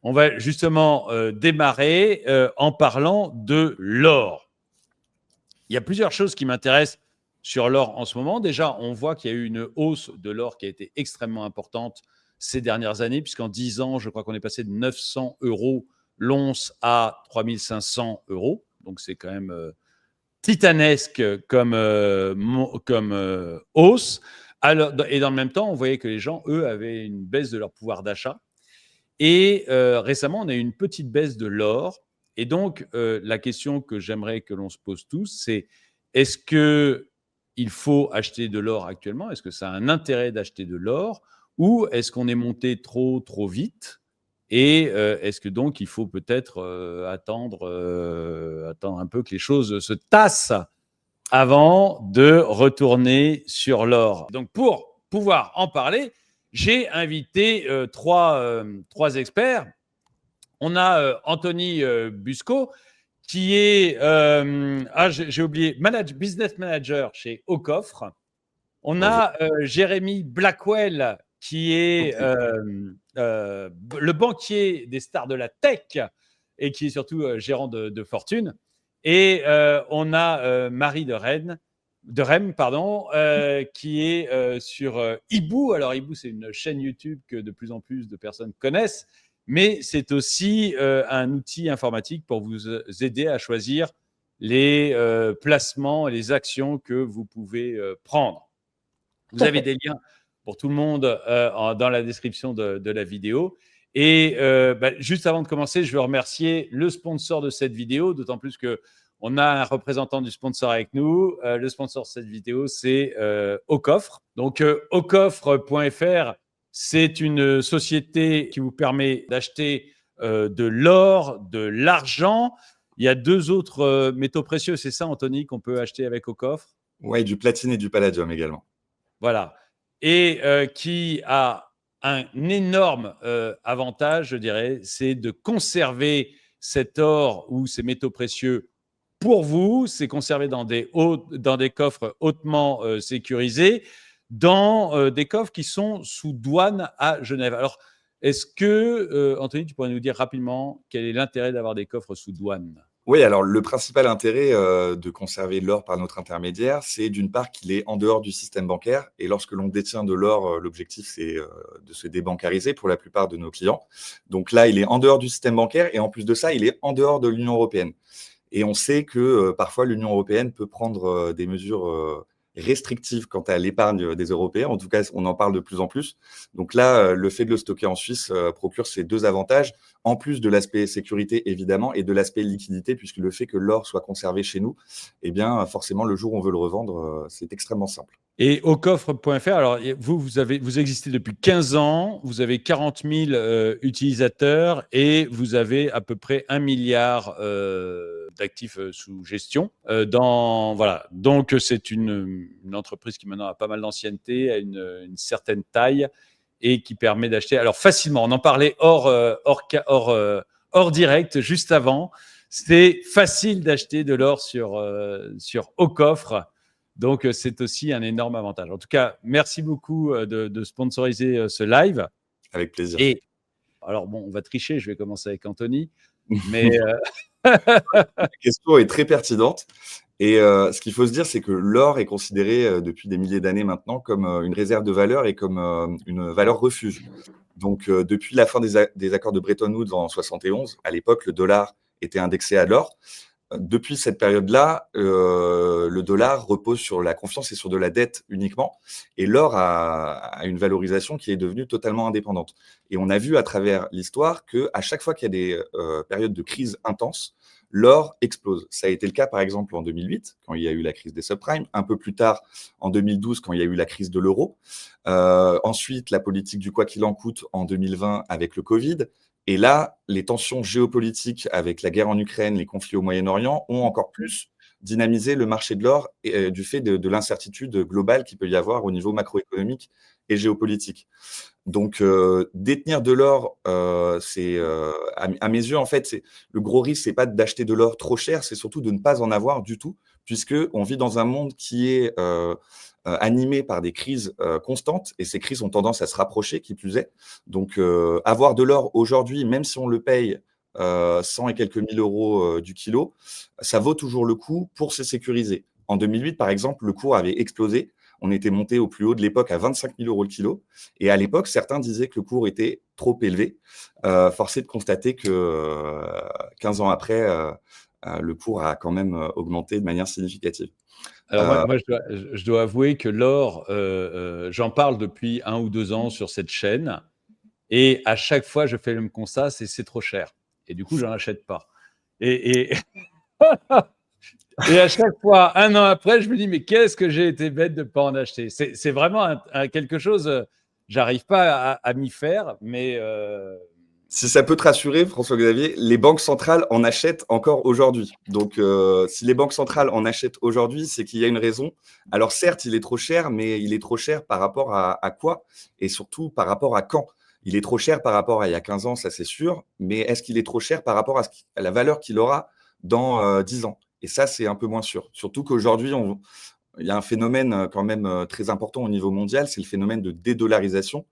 On va justement démarrer en parlant de l'or. Il y a plusieurs choses qui m'intéressent sur l'or en ce moment. Déjà, on voit qu'il y a eu une hausse de l'or qui a été extrêmement importante ces dernières années, puisqu'en 10 ans, je crois qu'on est passé de 900 euros l'once à 3500 euros. Donc, c'est quand même titanesque comme hausse. Alors, et dans le même temps, on voyait que les gens, eux, avaient une baisse de leur pouvoir d'achat. Et récemment, on a eu une petite baisse de l'or. Et donc, la question que j'aimerais que l'on se pose tous, c'est est-ce qu'il faut acheter de l'or actuellement? Est-ce que ça a un intérêt d'acheter de l'or? Ou est-ce qu'on est monté trop vite? Et est-ce que donc il faut peut-être attendre un peu que les choses se tassent avant de retourner sur l'or? Donc, pour pouvoir en parler, j'ai invité trois experts. On a Anthony Busco, qui est, j'ai oublié, business manager chez Aucoffre. On Bonjour. a Jérémy Blackwell, qui est le banquier des stars de la tech et qui est surtout gérant de fortune. Et on a Marie de Rennes, qui est sur Hibou. Alors, Hibou, c'est une chaîne YouTube que de plus en plus de personnes connaissent, mais c'est aussi un outil informatique pour vous aider à choisir les placements et les actions que vous pouvez prendre. Vous avez des liens pour tout le monde dans la description de la vidéo. Et juste avant de commencer, je veux remercier le sponsor de cette vidéo, d'autant plus qu'on a un représentant du sponsor avec nous. Le sponsor de cette vidéo, c'est Aucoffre. Donc, aucoffre.fr, c'est une société qui vous permet d'acheter de l'or, de l'argent. Il y a deux autres métaux précieux, c'est ça, Anthony, qu'on peut acheter avec Aucoffre? Oui, du platine et du palladium également. Voilà. Et qui a un énorme avantage, je dirais, c'est de conserver cet or ou ces métaux précieux pour vous. C'est conservé dans des coffres hautement sécurisés, dans des coffres qui sont sous douane à Genève. Alors, est-ce que, Anthony, tu pourrais nous dire rapidement quel est l'intérêt d'avoir des coffres sous douane? Oui, alors le principal intérêt de conserver l'or par notre intermédiaire, c'est d'une part qu'il est en dehors du système bancaire. Et lorsque l'on détient de l'or, l'objectif, c'est de se débancariser pour la plupart de nos clients. Donc là, il est en dehors du système bancaire et en plus de ça, il est en dehors de l'Union européenne. Et on sait que parfois l'Union européenne peut prendre des mesures restrictives quant à l'épargne des Européens. En tout cas, on en parle de plus en plus. Donc là, le fait de le stocker en Suisse procure ces deux avantages, en plus de l'aspect sécurité, évidemment, et de l'aspect liquidité, puisque le fait que l'or soit conservé chez nous, eh bien, forcément, le jour où on veut le revendre, c'est extrêmement simple. Et aucoffre.fr, alors vous existez depuis 15 ans, vous avez 40 000 utilisateurs et vous avez à peu près 1 milliard d'actifs sous gestion. Voilà. Donc, c'est une entreprise qui maintenant a pas mal d'ancienneté, a une certaine taille et qui permet d'acheter. Alors, facilement, on en parlait hors direct, juste avant. C'est facile d'acheter de l'or sur Aucoffre. Donc, c'est aussi un énorme avantage. En tout cas, merci beaucoup de sponsoriser ce live. Avec plaisir. Et alors, bon, on va tricher. Je vais commencer avec Anthony. Mais la question est très pertinente. Et ce qu'il faut se dire, c'est que l'or est considéré depuis des milliers d'années maintenant comme une réserve de valeur et comme une valeur refuge. Donc, depuis la fin des accords de Bretton Woods en 71, à l'époque, le dollar était indexé à l'or. Depuis cette période-là, le dollar repose sur la confiance et sur de la dette uniquement. Et l'or a une valorisation qui est devenue totalement indépendante. Et on a vu à travers l'histoire qu'à chaque fois qu'il y a des périodes de crise intense, l'or explose. Ça a été le cas, par exemple, en 2008, quand il y a eu la crise des subprimes. Un peu plus tard, en 2012, quand il y a eu la crise de l'euro. Ensuite, la politique du quoi qu'il en coûte en 2020 avec le Covid. Et là, les tensions géopolitiques avec la guerre en Ukraine, les conflits au Moyen-Orient ont encore plus dynamisé le marché de l'or du fait de l'incertitude globale qu'il peut y avoir au niveau macroéconomique et géopolitique. Donc, détenir de l'or, c'est à mes yeux, en fait, le gros risque, c'est pas d'acheter de l'or trop cher, c'est surtout de ne pas en avoir du tout, puisque on vit dans un monde qui est animé par des crises constantes, et ces crises ont tendance à se rapprocher, qui plus est. Donc, avoir de l'or aujourd'hui, même si on le paye 100 et quelques mille euros du kilo, ça vaut toujours le coup pour se sécuriser. En 2008, par exemple, le cours avait explosé. On était monté au plus haut de l'époque à 25 000 euros le kilo. Et à l'époque, certains disaient que le cours était trop élevé. Force est de constater que 15 ans après, le cours a quand même augmenté de manière significative. Alors moi je dois avouer que l'or, j'en parle depuis 1 ou 2 ans sur cette chaîne, et à chaque fois, je fais le même constat, c'est trop cher. Et du coup, j'en achète pas. Et et à chaque fois, 1 an après, je me dis: «Mais qu'est-ce que j'ai été bête de ne pas en acheter?» C'est vraiment quelque chose, j'arrive pas à m'y faire, mais Si ça peut te rassurer, François-Xavier, les banques centrales en achètent encore aujourd'hui. Donc, si les banques centrales en achètent aujourd'hui, c'est qu'il y a une raison. Alors certes, il est trop cher, mais il est trop cher par rapport à quoi? Et surtout, par rapport à quand? Il est trop cher par rapport à il y a 15 ans, ça c'est sûr, mais est-ce qu'il est trop cher par rapport à la valeur qu'il aura dans 10 ans? Et ça, c'est un peu moins sûr. Surtout qu'aujourd'hui, il y a un phénomène quand même très important au niveau mondial, c'est le phénomène de dédollarisation,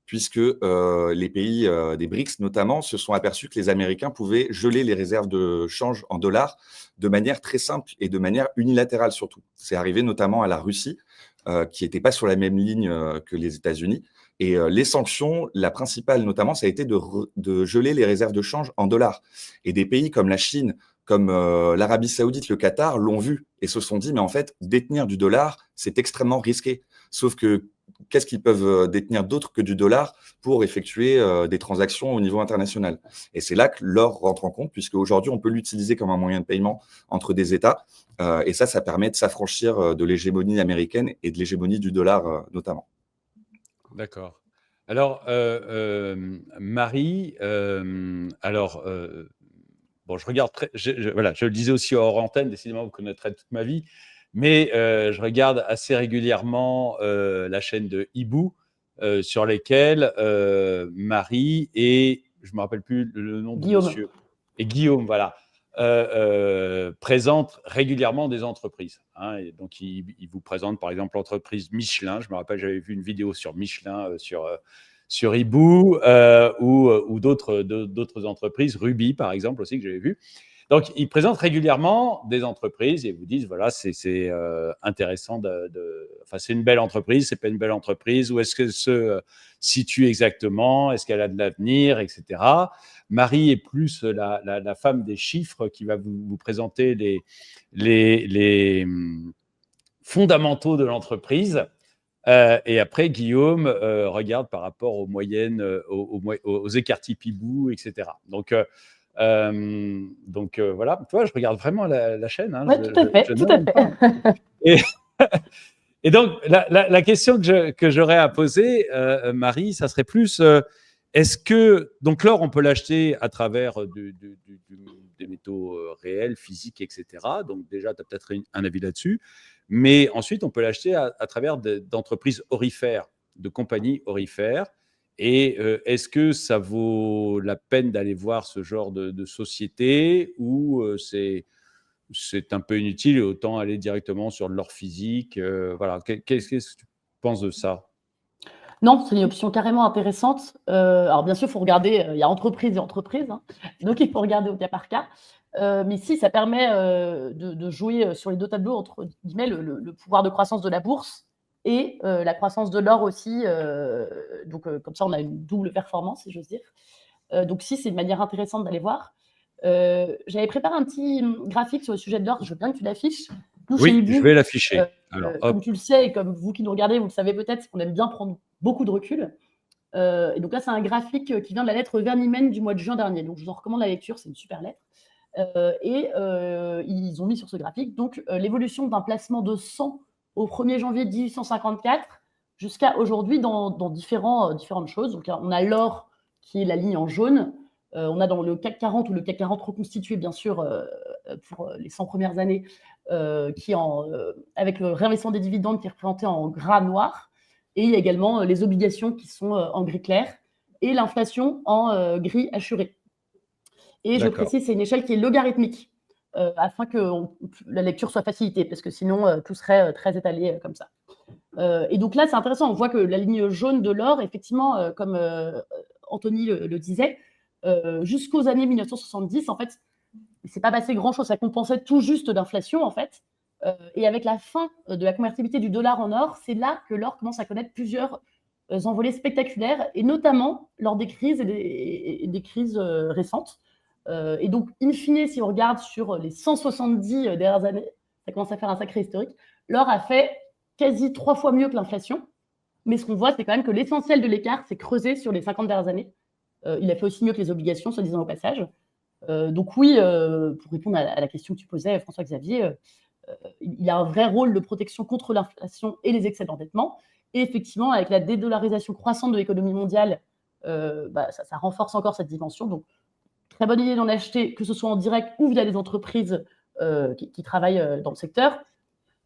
puisque les pays des BRICS notamment se sont aperçus que les Américains pouvaient geler les réserves de change en dollars de manière très simple et de manière unilatérale surtout. C'est arrivé notamment à la Russie, qui n'était pas sur la même ligne que les États-Unis. Et les sanctions, la principale notamment, ça a été de geler les réserves de change en dollars. Et des pays comme la Chine, comme l'Arabie Saoudite, le Qatar, l'ont vu et se sont dit, mais en fait, détenir du dollar, c'est extrêmement risqué. Sauf que qu'est-ce qu'ils peuvent détenir d'autre que du dollar pour effectuer des transactions au niveau international? Et c'est là que l'or rentre en compte, puisque aujourd'hui, on peut l'utiliser comme un moyen de paiement entre des États. Et ça permet de s'affranchir de l'hégémonie américaine et de l'hégémonie du dollar notamment. d'accord. Alors, Marie, bon, je regarde voilà, je le disais aussi hors antenne, décidément, vous connaîtrez toute ma vie, mais je regarde assez régulièrement la chaîne de Hibou, sur lesquelles Marie et je me rappelle plus le nom du Guillaume. monsieur, et Guillaume, voilà, présentent régulièrement des entreprises, hein, et donc ils vous présentent par exemple l'entreprise Michelin. Je me rappelle, j'avais vu une vidéo sur Michelin sur Hibou, ou d'autres entreprises, Ruby par exemple aussi, que j'avais vu. Donc, ils présentent régulièrement des entreprises et vous disent, voilà, c'est intéressant enfin, c'est une belle entreprise, c'est pas une belle entreprise, où est-ce qu'elle se situe exactement, est-ce qu'elle a de l'avenir, etc. Marie est plus la femme des chiffres, qui va vous présenter les fondamentaux de l'entreprise. Et après, Guillaume regarde par rapport aux moyennes, aux écarts type Hibou, etc. Donc, voilà, tu vois, je regarde vraiment la chaîne. Hein, Oui, tout à fait, tout à fait. Et, et donc, la question que j'aurais à poser, Marie, ça serait plus, est-ce que, donc l'or, on peut l'acheter à travers des métaux réels, physiques, etc. Donc déjà, tu as peut-être un avis là-dessus. Mais ensuite, on peut l'acheter à travers d'entreprises orifères, de compagnies orifères. Et est-ce que ça vaut la peine d'aller voir ce genre de société, ou c'est un peu inutile et autant aller directement sur de l'or physique? Voilà. Qu'est-ce que tu penses de ça? Non, c'est une option carrément intéressante. Alors bien sûr, il faut regarder, il y a entreprise et entreprise, hein, donc il faut regarder au cas par cas. Mais si, ça permet de jouer sur les deux tableaux, entre guillemets, le pouvoir de croissance de la bourse et la croissance de l'or aussi. Donc comme ça, on a une double performance, si j'ose dire. Donc si, c'est une manière intéressante d'aller voir. J'avais préparé un petit graphique sur le sujet de l'or, je veux bien que tu l'affiches. Nous, chez Oui, je Hibou, vais l'afficher. Alors, comme hop. tu le sais et comme vous qui nous regardez, vous le savez peut-être, c'est qu'on aime bien prendre beaucoup de recul. Et donc là, c'est un graphique qui vient de la lettre Vernimmen du mois de juin dernier. Donc je vous en recommande la lecture, c'est une super lettre. Ils ont mis sur ce graphique donc l'évolution d'un placement de 100 au 1er janvier 1854 jusqu'à aujourd'hui dans différentes choses. Donc on a l'or qui est la ligne en jaune. On a dans le CAC 40, ou le CAC 40 reconstitué bien sûr pour les 100 premières années, avec le réinvestissement des dividendes qui est représenté en gras noir. Et il y a également les obligations qui sont en gris clair et l'inflation en gris assuré. Et je précise, c'est une échelle qui est logarithmique, afin que la lecture soit facilitée, parce que sinon, tout serait très étalé comme ça. Et donc là, c'est intéressant. On voit que la ligne jaune de l'or, effectivement, comme Anthony le disait, jusqu'aux années 1970, en fait, il ne s'est pas passé grand-chose. Ça compensait tout juste d'inflation, en fait. Et avec la fin de la convertibilité du dollar en or, c'est là que l'or commence à connaître plusieurs envolées spectaculaires, et notamment lors des crises et des crises récentes. Et donc, in fine, si on regarde sur les 170 dernières années, ça commence à faire un sacré historique, l'or a fait quasi 3 fois mieux que l'inflation. Mais ce qu'on voit, c'est quand même que l'essentiel de l'écart s'est creusé sur les 50 dernières années. Il a fait aussi mieux que les obligations, se disant au passage. Donc oui, pour répondre à la question que tu posais, François-Xavier, il a un vrai rôle de protection contre l'inflation et les excès d'endettement. Et effectivement, avec la dédollarisation croissante de l'économie mondiale, ça renforce encore cette dimension. Donc, très bonne idée d'en acheter, que ce soit en direct ou via des entreprises qui travaillent dans le secteur.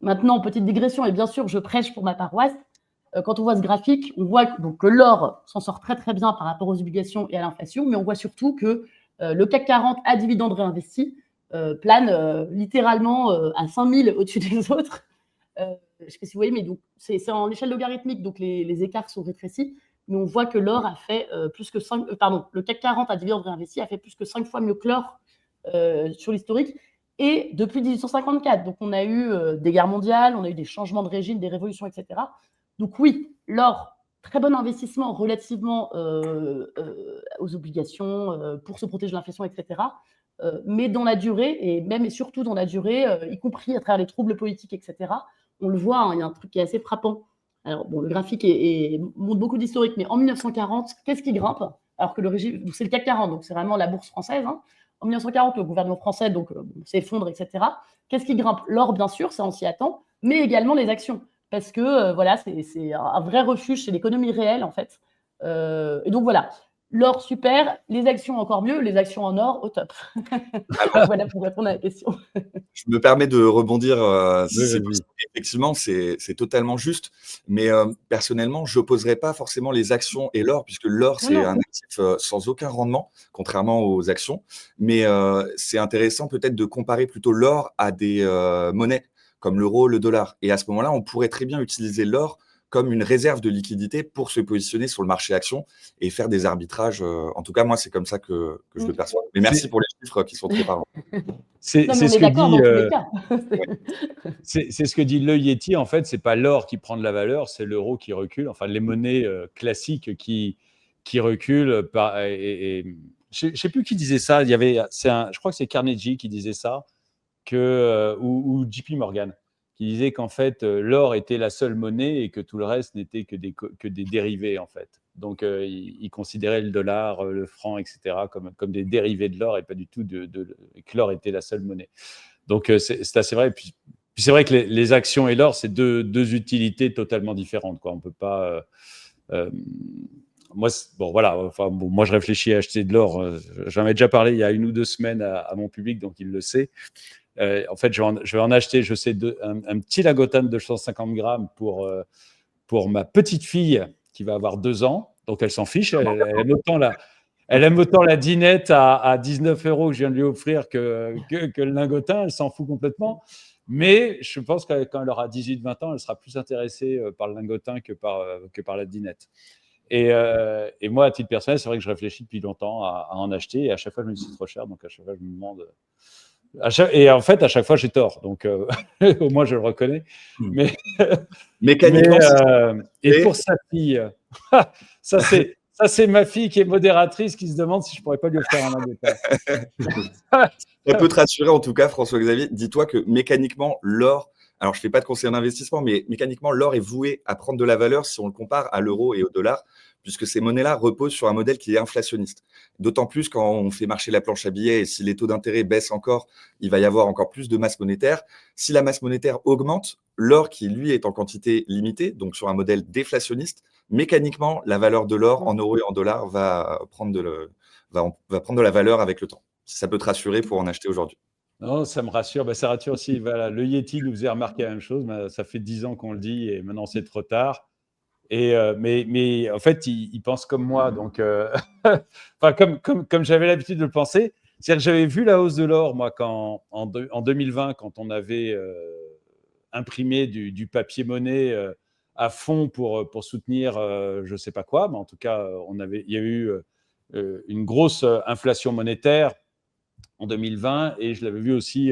Maintenant, petite digression, et bien sûr, je prêche pour ma paroisse. Quand on voit ce graphique, on voit donc que l'or s'en sort très très bien par rapport aux obligations et à l'inflation, mais on voit surtout que le CAC 40 à dividendes réinvestis plane littéralement à 5000 au-dessus des autres. Je ne sais pas si vous voyez, mais donc c'est en échelle logarithmique, donc les écarts sont rétrécis. Mais on voit que l'or a fait plus que 5, le CAC 40 à dividendes réinvestis a fait plus que 5 fois mieux que l'or sur l'historique. Et depuis 1854, donc on a eu des guerres mondiales, on a eu des changements de régime, des révolutions, etc. Donc oui, l'or, très bon investissement relativement aux obligations pour se protéger de l'inflation, etc. Mais dans la durée, et même et surtout dans la durée, y compris à travers les troubles politiques, etc., on le voit, hein, il y a un truc qui est assez frappant. Alors, bon, le graphique montre beaucoup d'historique, mais en 1940, qu'est-ce qui grimpe? Alors que le régime, c'est le CAC 40, donc c'est vraiment la bourse française. Hein. En 1940, le gouvernement français s'effondre, etc. Qu'est-ce qui grimpe? L'or, bien sûr, ça on s'y attend, mais également les actions. Parce que voilà, c'est un vrai refuge, c'est l'économie réelle, en fait. Et donc voilà, l'or, super, les actions encore mieux, les actions en or, au top. Voilà pour répondre à la question. Je me permets de rebondir, si Oui, c'est vas-y. possible. Effectivement, c'est totalement juste, mais personnellement, je n'opposerais pas forcément les actions et l'or, puisque l'or, Non, c'est non. un actif sans aucun rendement, contrairement aux actions. Mais c'est intéressant peut-être de comparer plutôt l'or à des monnaies comme l'euro, le dollar. Et à ce moment-là, on pourrait très bien utiliser l'or comme une réserve de liquidité pour se positionner sur le marché action et faire des arbitrages. En tout cas, moi, c'est comme ça que je le perçois. Mais merci C'est pour les chiffres qui sont très parlants. c'est- Non, mais c'est on ce est que d'accord dit dans tous les cas. c'est ce que dit le Yeti. En fait, c'est pas l'or qui prend de la valeur, c'est l'euro qui recule. Enfin, les monnaies classiques qui reculent. Je ne sais plus qui disait ça. Je crois que c'est Carnegie qui disait ça, ou JP Morgan, qui disait qu'en fait, l'or était la seule monnaie et que tout le reste n'était que des dérivés, en fait. Donc, il considérait le dollar, le franc, etc., comme des dérivés de l'or et pas du tout que l'or était la seule monnaie. Donc, c'est assez vrai. Puis c'est vrai que les actions et l'or, c'est deux utilités totalement différentes, quoi. On peut pas. Moi, voilà. Enfin, bon, moi, je réfléchis à acheter de l'or. J'en ai déjà parlé il y a 1 ou 2 semaines à mon public, donc il le sait. En fait, je vais en acheter, je sais, un petit Lagotan de 250 grammes pour ma petite fille qui va avoir 2 ans. Donc, elle s'en fiche. Elle aime autant la dinette à 19 € que je viens de lui offrir que le lingotin. Elle s'en fout complètement. Mais je pense que quand elle aura 18-20 ans, elle sera plus intéressée par le lingotin que par la dinette. Et moi, à titre personnel, c'est vrai que je réfléchis depuis longtemps à en acheter. Et à chaque fois, je me dis c'est trop cher. Donc, à chaque fois, je me demande. Et en fait, à chaque fois, j'ai tort. Donc, au moins, je le reconnais. Mais, Mécaniquement, et pour sa fille, ça, c'est ma fille qui est modératrice qui se demande si je pourrais pas lui offrir un lingotin. ça peut te rassurer en tout cas, François-Xavier. Dis-toi que mécaniquement, l'or, alors je ne fais pas de conseil en investissement, mais mécaniquement, l'or est voué à prendre de la valeur si on le compare à l'euro et au dollar, puisque ces monnaies-là reposent sur un modèle qui est inflationniste. D'autant plus quand on fait marcher la planche à billets et si les taux d'intérêt baissent encore, il va y avoir encore plus de masse monétaire. Si la masse monétaire augmente, l'or qui, lui, est en quantité limitée, donc sur un modèle déflationniste, mécaniquement, la valeur de l'or en euros et en dollars va prendre de la valeur avec le temps. Si ça peut te rassurer pour en acheter aujourd'hui. Non, ça me rassure. Ça rassure aussi. Voilà, le Yeti nous faisait remarquer la même chose. Ça fait 10 ans qu'on le dit et maintenant c'est trop tard. Mais en fait, il pense comme moi. Donc, enfin, comme j'avais l'habitude de le penser, c'est-à-dire que j'avais vu la hausse de l'or, moi, en 2020, quand on avait imprimé du papier monnaie à fond pour soutenir je ne sais pas quoi, mais en tout cas, il y a eu une grosse inflation monétaire en 2020 et je l'avais vu aussi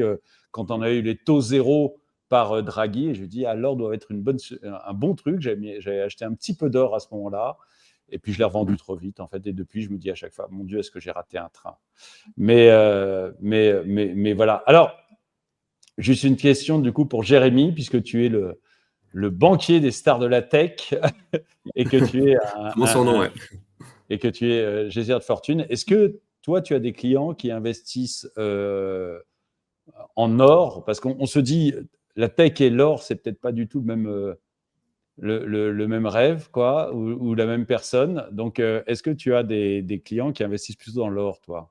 quand on a eu les taux zéro par Draghi et je dis l'or doit être un bon truc. J'avais acheté un petit peu d'or à ce moment-là et puis je l'ai revendu trop vite en fait et depuis je me dis à chaque fois mon Dieu est-ce que j'ai raté un train. Mais voilà. Alors juste une question du coup pour Jérémy puisque tu es le banquier des stars de la tech et que tu es Comment son nom, ouais. et que tu es gestionnaire de fortune. Est-ce que toi, tu as des clients qui investissent en or? Parce qu'on se dit, la tech et l'or, c'est peut-être pas du tout le même rêve, quoi, ou la même personne. Donc, est-ce que tu as des clients qui investissent plutôt dans l'or, toi?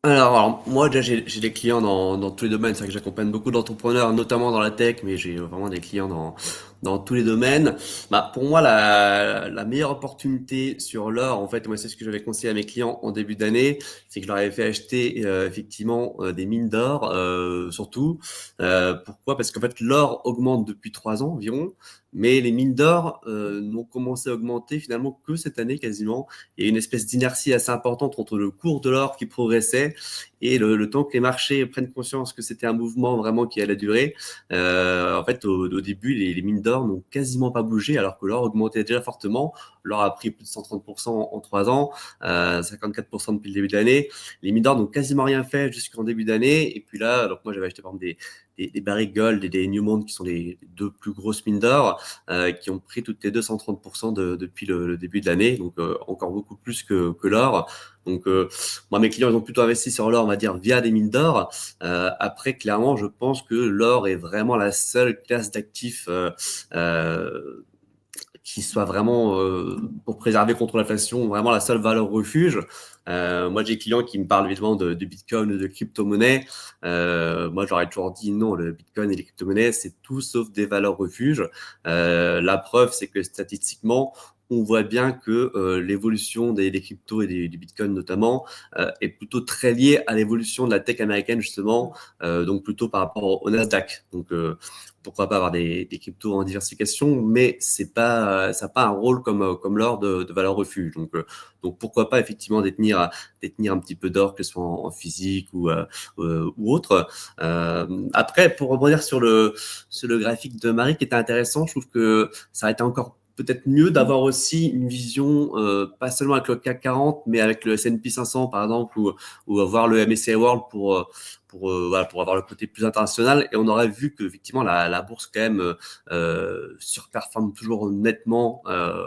Alors, moi, déjà, j'ai des clients dans tous les domaines. C'est vrai que j'accompagne beaucoup d'entrepreneurs, notamment dans la tech, mais j'ai vraiment des clients dans tous les domaines. Bah, pour moi, la meilleure opportunité sur l'or, en fait, moi, c'est ce que j'avais conseillé à mes clients en début d'année, c'est que je leur avais fait acheter effectivement des mines d'or, surtout. Pourquoi? Parce qu'en fait, l'or augmente depuis 3 ans environ, mais les mines d'or n'ont commencé à augmenter finalement que cette année quasiment. Il y a une espèce d'inertie assez importante entre le cours de l'or qui progressait et le temps que les marchés prennent conscience que c'était un mouvement vraiment qui allait durer. En fait, au début, les mines d'or n'ont quasiment pas bougé alors que l'or augmentait déjà fortement. L'or a pris plus de 130% en 3 ans, 54% depuis le début de l'année. Les mines d'or n'ont quasiment rien fait jusqu'en début d'année. Et puis là, donc moi j'avais acheté par exemple des Barrick Gold et des Newmont qui sont les deux plus grosses mines d'or qui ont pris toutes les 230% depuis le début de l'année, donc encore beaucoup plus que l'or. Donc moi mes clients ils ont plutôt investi sur l'or on va dire via des mines d'or. Après clairement je pense que l'or est vraiment la seule classe d'actifs qui soit vraiment pour préserver contre l'inflation vraiment la seule valeur refuge. Moi, j'ai des clients qui me parlent évidemment de Bitcoin ou de crypto-monnaies. Moi, j'aurais toujours dit non, le Bitcoin et les crypto-monnaies, c'est tout sauf des valeurs refuges. La preuve, c'est que statistiquement, on voit bien que l'évolution des cryptos et du Bitcoin notamment est plutôt très liée à l'évolution de la tech américaine justement, donc plutôt par rapport au Nasdaq. Donc pourquoi pas avoir des cryptos en diversification, mais ça n'a pas un rôle comme l'or de valeur refuge. Donc pourquoi pas effectivement détenir un petit peu d'or, que ce soit en physique ou autre. Après, pour rebondir sur le graphique de Marie qui était intéressant, je trouve que ça a été encore peut-être mieux d'avoir aussi une vision, pas seulement avec le CAC 40, mais avec le S&P 500 par exemple, ou avoir le MSCI World voilà, pour avoir le côté plus international. Et on aurait vu que effectivement la bourse quand même surperforme toujours nettement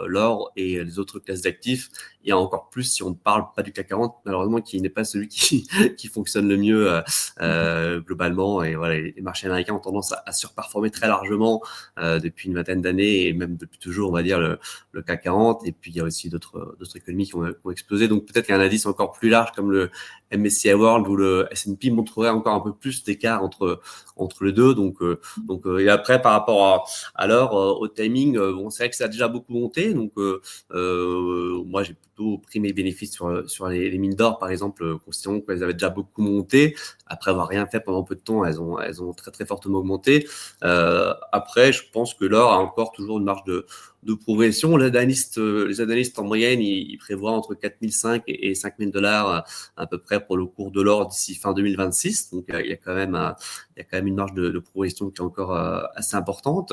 l'or et les autres classes d'actifs. Et encore plus si on ne parle pas du CAC 40, malheureusement, qui n'est pas celui qui fonctionne le mieux globalement. Et voilà, les marchés américains ont tendance à surperformer très largement depuis une vingtaine d'années et même depuis toujours, on va dire, le CAC 40. Et puis il y a aussi d'autres économies qui ont explosé. Donc peut-être qu'un indice encore plus large comme le MSCI World ou le S&P montrerait encore un peu plus d'écart entre les deux. Donc et après par rapport à l'heure, au timing, bon, c'est vrai que ça a déjà beaucoup monté. Donc moi j'ai plutôt pris mes bénéfices sur les mines d'or par exemple, considérant qu'elles avaient déjà beaucoup monté. Après avoir rien fait pendant peu de temps, elles ont très très fortement augmenté. Après, je pense que l'or a encore toujours une marge de progression. Les analystes en moyenne, ils prévoient entre 4 500 et 5 000 $ à peu près pour le cours de l'or d'ici fin 2026. Donc, il y a quand même une marge de progression qui est encore assez importante.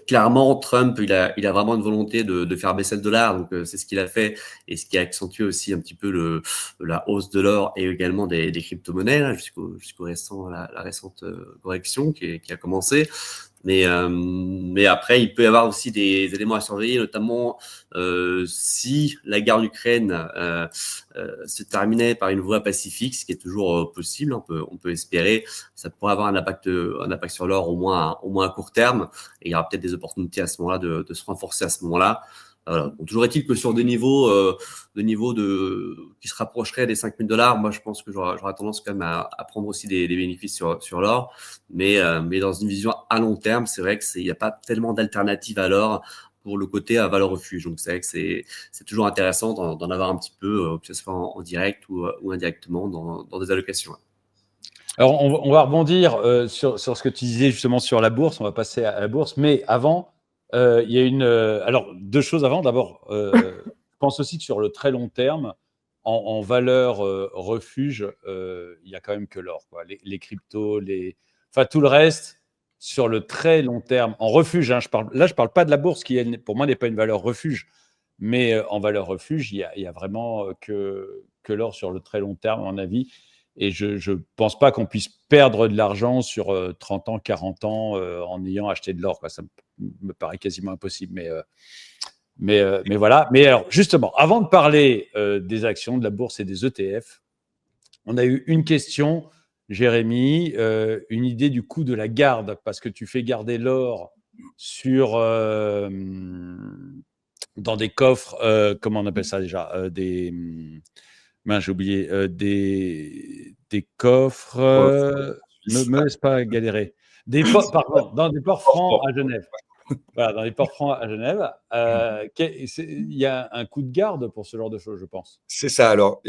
Clairement, Trump, il a vraiment une volonté de faire baisser le dollar, donc c'est ce qu'il a fait et ce qui a accentué aussi un petit peu la hausse de l'or et également des crypto-monnaies là, jusqu'au récent la récente correction qui a commencé. Mais après, il peut y avoir aussi des éléments à surveiller, notamment si la guerre en Ukraine se terminait par une voie pacifique, ce qui est toujours possible, on peut espérer, ça pourrait avoir un impact sur l'or au moins à court terme, et il y aura peut-être des opportunités à ce moment-là de se renforcer à ce moment-là. Voilà. Bon, toujours est-il que sur des niveaux qui se rapprocheraient des 5 000 $, moi je pense que j'aurais tendance quand même à prendre aussi des bénéfices sur l'or, mais dans une vision à long terme, c'est vrai qu'il n'y a pas tellement d'alternatives à l'or pour le côté à valeur refuge. Donc c'est vrai que c'est toujours intéressant d'en avoir un petit peu, que ce soit en direct ou indirectement dans des allocations. Alors, on va rebondir sur ce que tu disais justement sur la bourse. On va passer à la bourse. Mais avant, Il y a alors, deux choses avant. D'abord, je pense aussi que sur le très long terme, en valeur refuge, il n'y a quand même que l'or, quoi. Les cryptos, enfin, tout le reste, sur le très long terme, en refuge, hein, je parle pas de la bourse qui, pour moi, n'est pas une valeur refuge. Mais en valeur refuge, il y a vraiment que l'or sur le très long terme, à mon avis. Et je ne pense pas qu'on puisse perdre de l'argent sur 30 ans, 40 ans en ayant acheté de l'or, quoi. Ça me paraît quasiment impossible. Mais voilà. Mais alors, justement, avant de parler des actions, de la bourse et des ETF, on a eu une question, Jérémy, une idée du coût de la garde, parce que tu fais garder l'or sur, dans des coffres, comment on appelle ça déjà j'ai oublié, des coffres, me laisse pas galérer. Pardon, dans des ports francs à Genève. Voilà, dans les ports francs à Genève. Il y a un coût de garde pour ce genre de choses, je pense. C'est ça. Alors,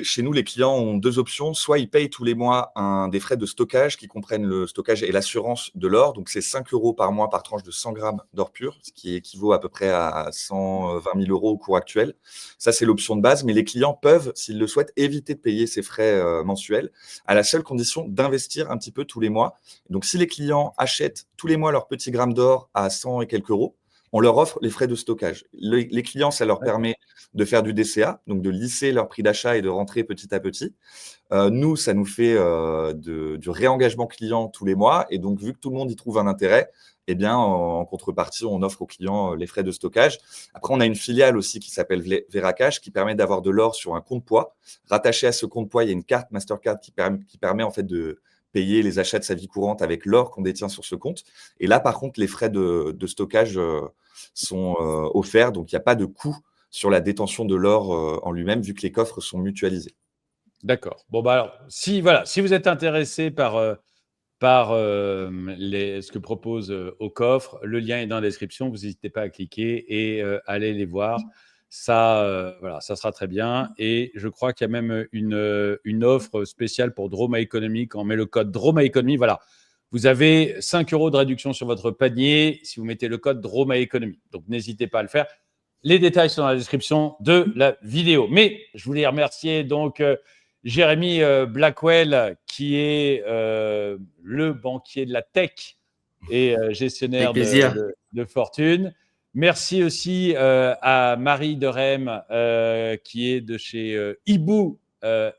chez nous, les clients ont deux options. Soit ils payent tous les mois des frais de stockage qui comprennent le stockage et l'assurance de l'or. Donc, c'est 5 € par mois par tranche de 100 grammes d'or pur, ce qui équivaut à peu près à 120 000 € au cours actuel. Ça, c'est l'option de base. Mais les clients peuvent, s'ils le souhaitent, éviter de payer ces frais mensuels à la seule condition d'investir un petit peu tous les mois. Donc, si les clients achètent tous les mois leurs petits grammes d'or à 100 et quelques euros, on leur offre les frais de stockage. Les clients, ça leur permet de faire du DCA, donc de lisser leur prix d'achat et de rentrer petit à petit. Nous, ça nous fait du réengagement client tous les mois. Et donc, vu que tout le monde y trouve un intérêt, eh bien, en contrepartie, on offre aux clients les frais de stockage. Après, on a une filiale aussi qui s'appelle Veracash qui permet d'avoir de l'or sur un compte poids. Rattaché à ce compte poids, il y a une carte Mastercard qui permet en fait de payer les achats de sa vie courante avec l'or qu'on détient sur ce compte. Et là, par contre, les frais de stockage sont offerts. Donc, il n'y a pas de coût sur la détention de l'or en lui-même, vu que les coffres sont mutualisés. D'accord. Bon, bah alors, si vous êtes intéressé par ce que propose Aucoffre, le lien est dans la description. Vous n'hésitez pas à cliquer et allez les voir. Ça, ça sera très bien. Et je crois qu'il y a même une offre spéciale pour Droma Economy. Quand on met le code Droma Economy, voilà, vous avez 5 € de réduction sur votre panier si vous mettez le code Droma Economy. Donc, n'hésitez pas à le faire. Les détails sont dans la description de la vidéo. Mais je voulais remercier donc Jérémy Blackwell, qui est le banquier de la tech et gestionnaire de fortune. Merci aussi à Marie Derem, qui est de chez Ibou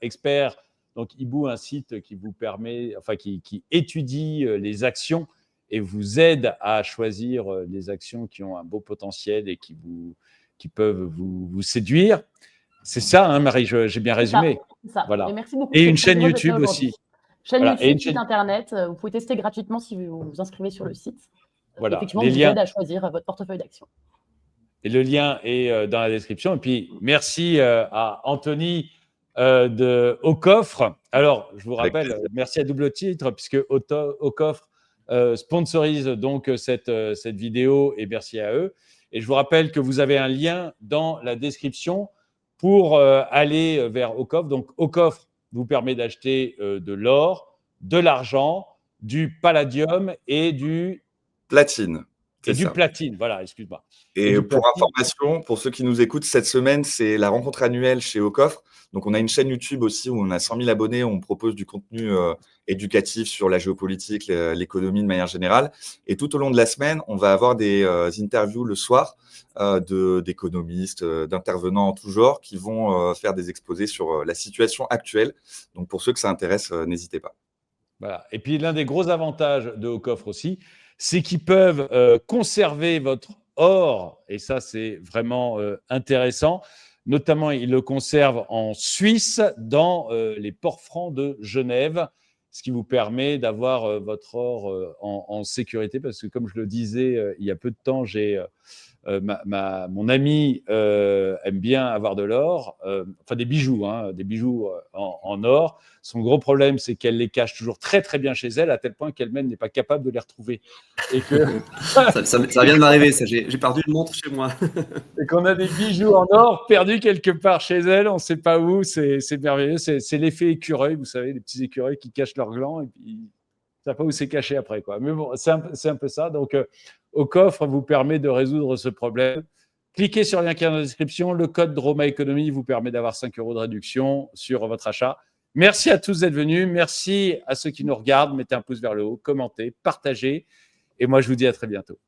Expert. Donc, Ibou, un site qui vous permet, enfin, qui étudie les actions et vous aide à choisir des actions qui ont un beau potentiel et qui peuvent vous séduire. C'est ça, hein, Marie, j'ai bien résumé. C'est ça. Voilà. Et merci beaucoup. Et une chaîne YouTube aussi. Chaîne YouTube, site internet. Vous pouvez tester gratuitement si vous vous inscrivez sur le site. Voilà. Effectivement, vous aide à choisir votre portefeuille d'actions. Et le lien est dans la description. Et puis, merci à Anthony de Aucoffre. Alors, je vous rappelle, merci à double titre, puisque Aucoffre sponsorise donc cette vidéo, et merci à eux. Et je vous rappelle que vous avez un lien dans la description pour aller vers Aucoffre. Donc, Aucoffre vous permet d'acheter de l'or, de l'argent, du palladium et du platine. Et du platine, voilà, excuse-moi. Et pour information, pour ceux qui nous écoutent, cette semaine, c'est la rencontre annuelle chez Aucoffre. Donc, on a une chaîne YouTube aussi où on a 100 000 abonnés. On propose du contenu éducatif sur la géopolitique, l'économie de manière générale. Et tout au long de la semaine, on va avoir des interviews le soir d'économistes, d'intervenants en tout genre qui vont faire des exposés sur la situation actuelle. Donc, pour ceux que ça intéresse, n'hésitez pas. Voilà. Et puis, l'un des gros avantages de Aucoffre aussi, c'est qu'ils peuvent conserver votre or, et ça, c'est vraiment intéressant. Notamment, ils le conservent en Suisse, dans les ports francs de Genève, ce qui vous permet d'avoir votre or en sécurité. Parce que, comme je le disais il y a peu de temps, mon ami aime bien avoir de l'or, enfin des bijoux en or. Son gros problème, c'est qu'elle les cache toujours très très bien chez elle, à tel point qu'elle-même n'est pas capable de les retrouver. Et que ça vient de m'arriver, ça. J'ai perdu une montre chez moi. Et qu'on a des bijoux en or perdus quelque part chez elle, on ne sait pas où. C'est merveilleux. C'est l'effet écureuil, vous savez, les petits écureuils qui cachent leurs glands et puis savent pas où c'est caché après, quoi. Mais bon, c'est un peu ça. Donc, Au Coffre vous permet de résoudre ce problème. Cliquez sur le lien qui est dans la description. Le code Roma Economy vous permet d'avoir 5 € de réduction sur votre achat. Merci à tous d'être venus. Merci à ceux qui nous regardent. Mettez un pouce vers le haut, commentez, partagez. Et moi, je vous dis à très bientôt.